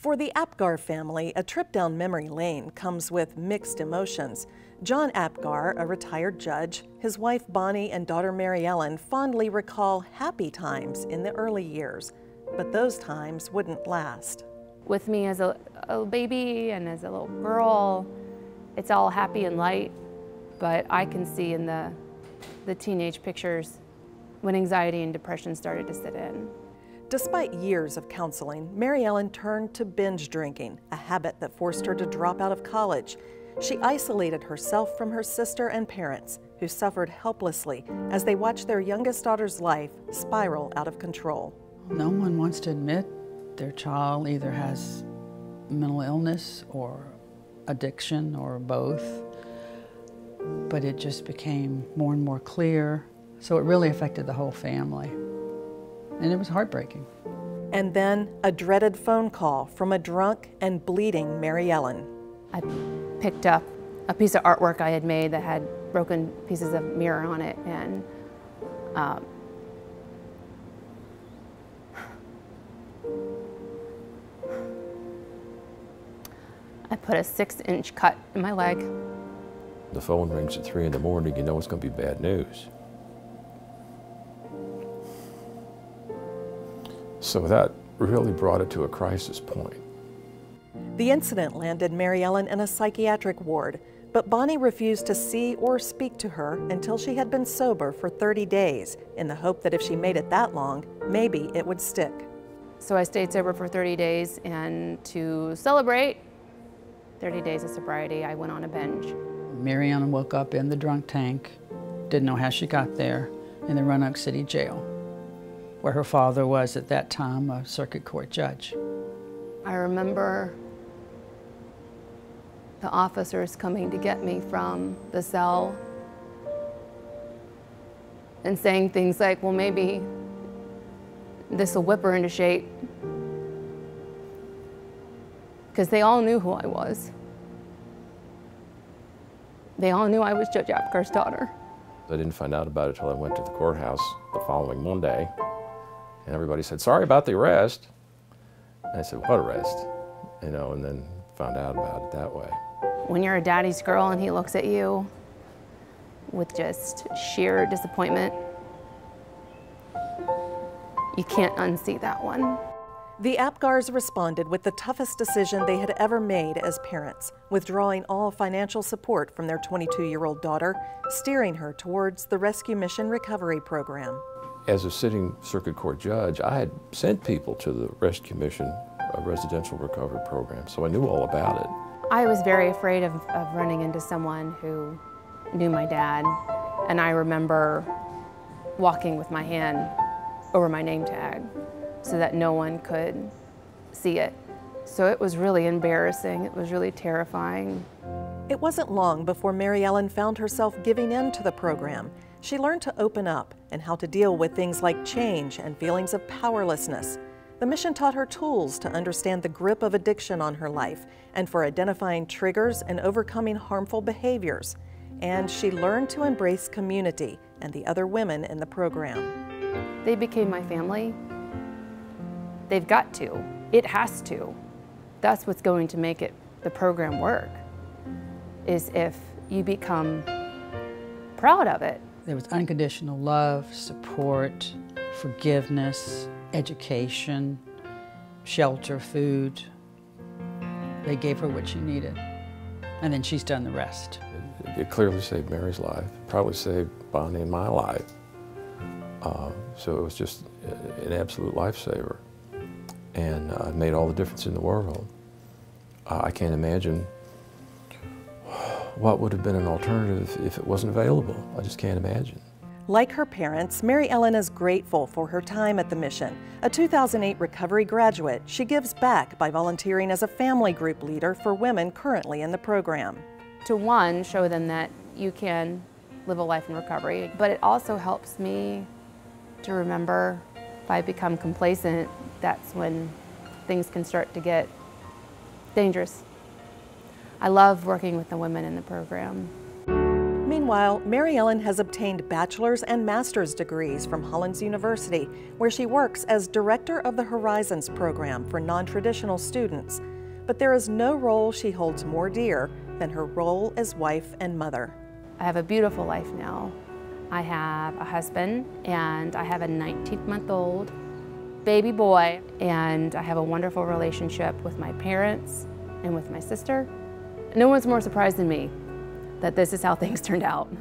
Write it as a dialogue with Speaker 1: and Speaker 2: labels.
Speaker 1: For the Apgar family, a trip down memory lane comes with mixed emotions. John Apgar, a retired judge, his wife Bonnie and daughter Mary Ellen fondly recall happy times in the early years, but those times wouldn't last.
Speaker 2: With me as a baby and as a little girl, it's all happy and light, but I can see in the teenage pictures when anxiety and depression started to sit in.
Speaker 1: Despite years of counseling, Mary Ellen turned to binge drinking, a habit that forced her to drop out of college. She isolated herself from her sister and parents, who suffered helplessly as they watched their youngest daughter's life spiral out of control.
Speaker 3: No one wants to admit their child either has mental illness or addiction or both, but it just became more and more clear. So it really affected the whole family. And it was heartbreaking.
Speaker 1: And then a dreaded phone call from a drunk and bleeding Mary Ellen.
Speaker 2: I picked up a piece of artwork I had made that had broken pieces of mirror on it, and I put a 6-inch cut in my leg.
Speaker 4: The phone rings at 3 in the morning, you know it's going to be bad news. So that really brought it to a crisis point.
Speaker 1: The incident landed Mary Ellen in a psychiatric ward, but Bonnie refused to see or speak to her until she had been sober for 30 days, in the hope that if she made it that long, maybe it would stick.
Speaker 2: So I stayed sober for 30 days, and to celebrate 30 days of sobriety, I went on a binge.
Speaker 3: Mary Ellen woke up in the drunk tank, didn't know how she got there, in the Roanoke City Jail, where her father was at that time a circuit court judge.
Speaker 2: I remember the officers coming to get me from the cell and saying things like, well, maybe this will whip her into shape. Because they all knew who I was. They all knew I was Judge Apgar's daughter.
Speaker 4: I didn't find out about it until I went to the courthouse the following Monday. And everybody said, sorry about the arrest. And I said, what arrest? You know, and then found out about it that way.
Speaker 2: When you're a daddy's girl and he looks at you with just sheer disappointment, you can't unsee that one.
Speaker 1: The Apgars responded with the toughest decision they had ever made as parents, withdrawing all financial support from their 22-year-old daughter, steering her towards the Rescue Mission Recovery Program.
Speaker 4: As a sitting circuit court judge, I had sent people to the Rescue Mission Residential Recovery Program, so I knew all about it.
Speaker 2: I was very afraid of running into someone who knew my dad, and I remember walking with my hand over my name tag so that no one could see it. So it was really embarrassing. It was really terrifying.
Speaker 1: It wasn't long before Mary Ellen found herself giving in to the program. She learned to open up and how to deal with things like change and feelings of powerlessness. The mission taught her tools to understand the grip of addiction on her life and for identifying triggers and overcoming harmful behaviors. And she learned to embrace community and the other women in the program.
Speaker 2: They became my family. They've got to. It has to. That's what's going to make the program work, is if you become proud of it.
Speaker 3: There was unconditional love, support, forgiveness, education, shelter, food. They gave her what she needed, and then she's done the rest.
Speaker 4: It clearly saved Mary's life, probably saved Bonnie and my life. So it was just an absolute lifesaver, and it made all the difference in the world. I can't imagine what would have been an alternative if it wasn't available. I just can't imagine.
Speaker 1: Like her parents, Mary Ellen is grateful for her time at the mission. A 2008 recovery graduate, she gives back by volunteering as a family group leader for women currently in the program.
Speaker 2: To one, show them that you can live a life in recovery, but it also helps me to remember if I become complacent, that's when things can start to get dangerous. I love working with the women in the program.
Speaker 1: Meanwhile, Mary Ellen has obtained bachelor's and master's degrees from Hollins University, where she works as director of the Horizons program for non-traditional students. But there is no role she holds more dear than her role as wife and mother.
Speaker 2: I have a beautiful life now. I have a husband, and I have a 19-month-old baby boy, and I have a wonderful relationship with my parents and with my sister. No one's more surprised than me that this is how things turned out.